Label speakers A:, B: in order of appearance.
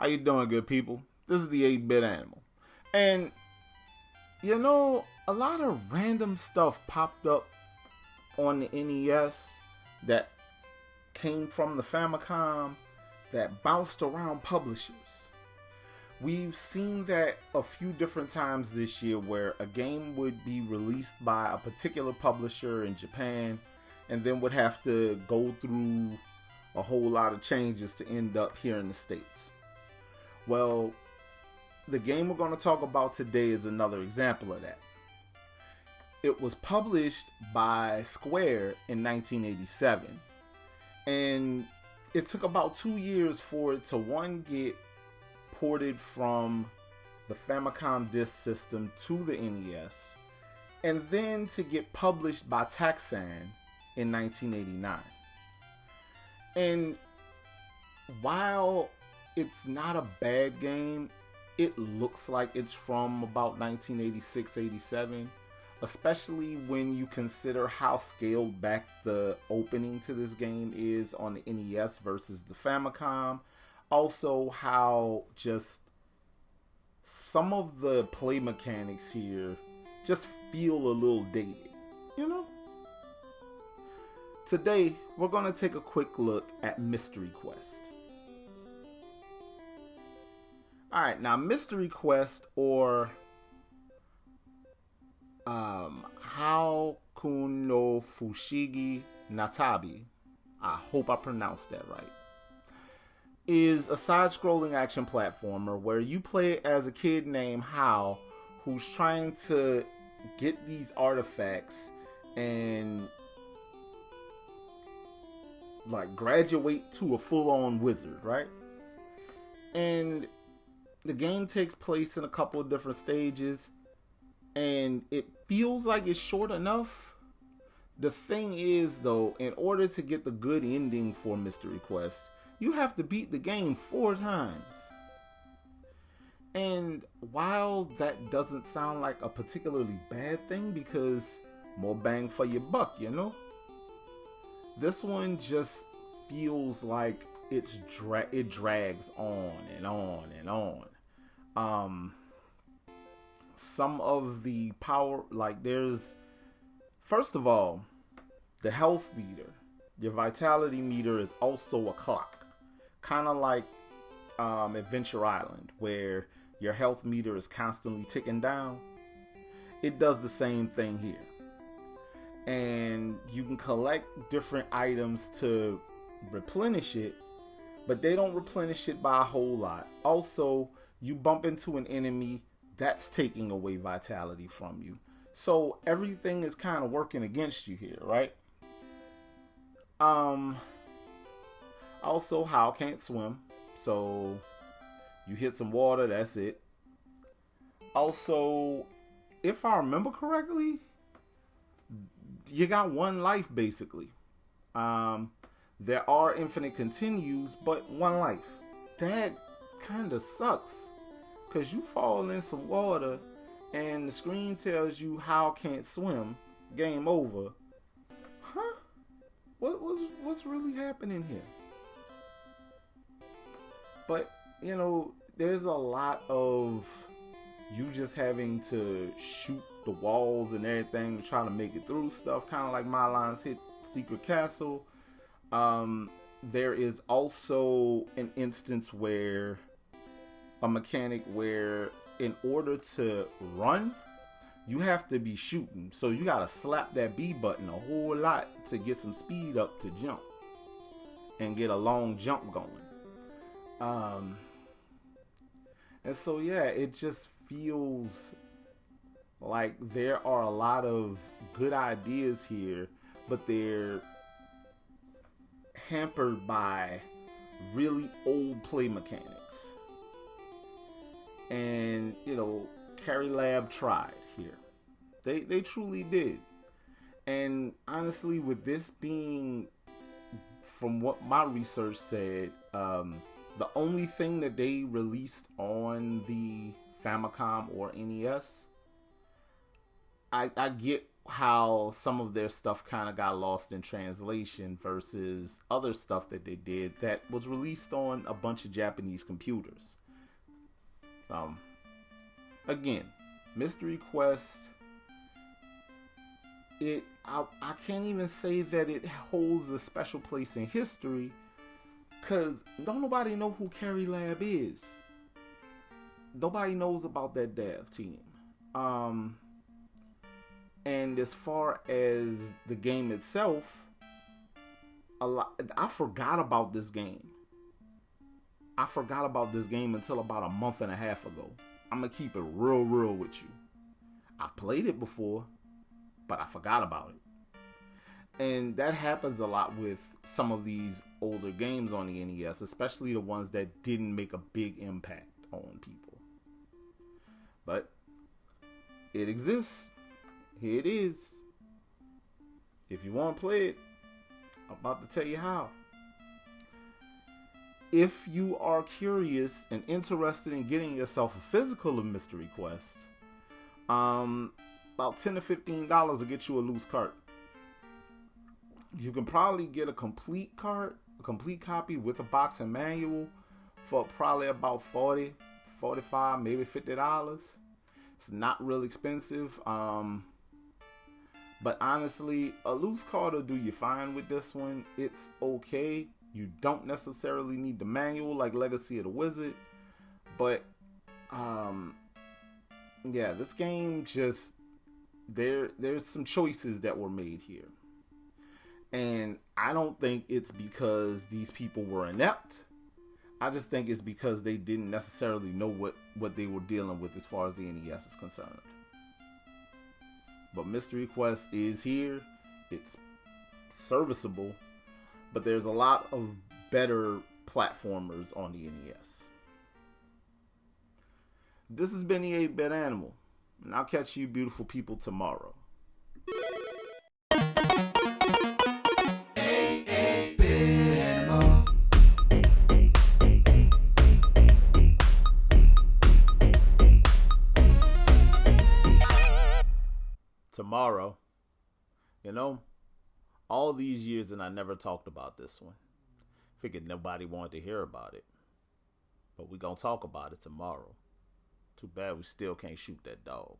A: How you doing, good people? This is the 8-bit animal. And, a lot of random stuff popped up on the NES that came from the Famicom that bounced around publishers. We've seen that a few different times this year where a game would be released by a particular publisher in Japan and then would have to go through a whole lot of changes to end up here in the States. Well, the game we're going to talk about today is another example of that. It was published by Square in 1987, and it took about 2 years for it to get ported from the Famicom disk system to the NES, and then to get published by Taxan in 1989. And while it's not a bad game, it looks like it's from about 1986-87, especially when you consider how scaled back the opening to this game is on the NES versus the Famicom. Also, how just some of the play mechanics here just feel a little dated, Today, we're going to take a quick look at Mystery Quest. Alright, now Mystery Quest, or Hao-kun no Fushigi Natabi, I hope I pronounced that right, is a side-scrolling action platformer where you play as a kid named Hao who's trying to get these artifacts and graduate to a full-on wizard, right? And the game takes place in a couple of different stages, and it feels like it's short enough. The thing is, though, in order to get the good ending for Mystery Quest, you have to beat the game 4 times. And while that doesn't sound like a particularly bad thing, because more bang for your buck, this one just feels like it drags on and on and on. Some of the power, there's, first of all, the health meter. Your vitality meter is also a clock, kind of like Adventure Island, where your health meter is constantly ticking down. It does the same thing here. And you can collect different items to replenish it, but they don't replenish it by a whole lot. Also, you bump into an enemy that's taking away vitality from you. So everything is kind of working against you here, right? Also, Hao can't swim, so you hit some water, that's it. Also, if I remember correctly, you got 1 life basically. There are infinite continues, but 1 life. That kind of sucks, because you fall in some water and the screen tells you Hao can't swim, game over. Huh? What's really happening here? But there's a lot of you just having to shoot the walls and everything to try to make it through stuff, kind of like My Lines Hit Secret Castle. There is also an instance where a mechanic where in order to run, you have to be shooting. So you gotta slap that B button a whole lot to get some speed up to jump and get a long jump going. And so it just feels like there are a lot of good ideas here, but they're hampered by really old play mechanics. And Carry Lab tried here. They truly did. And honestly, with this being, from what my research said, the only thing that they released on the Famicom or NES, I get how some of their stuff kind of got lost in translation versus other stuff that they did that was released on a bunch of Japanese computers. Um, Again, Mystery Quest. I can't even say that it holds a special place in history, cause don't nobody know who Carrie Lab is. Nobody knows about that dev team. And as far as the game itself, I forgot about this game. I forgot about this game until about a month and a half ago. I'm gonna keep it real with you. I've played it before, but I forgot about it. And that happens a lot with some of these older games on the NES, especially the ones that didn't make a big impact on people. But it exists. Here it is. If you want to play it, I'm about to tell you how. If you are curious and interested in getting yourself a physical of Mystery Quest, about $10 to $15 will get you a loose cart. You can probably get a complete cart, a complete copy with a box and manual for probably about $40, $45, maybe $50. It's not real expensive. But honestly, a loose card will do you fine with this one. It's okay. You don't necessarily need the manual like Legacy of the Wizard. But, yeah, this game just, there's some choices that were made here. And I don't think it's because these people were inept. I just think it's because they didn't necessarily know what they were dealing with as far as the NES is concerned. But Mystery Quest is here. It's serviceable. But there's a lot of better platformers on the NES. This has been the 8-Bit Animal. And I'll catch you beautiful people tomorrow. Tomorrow, you know, all these years and I never talked about this one. Figured nobody wanted to hear about it. But we gonna talk about it tomorrow. Too bad we still can't shoot that dog.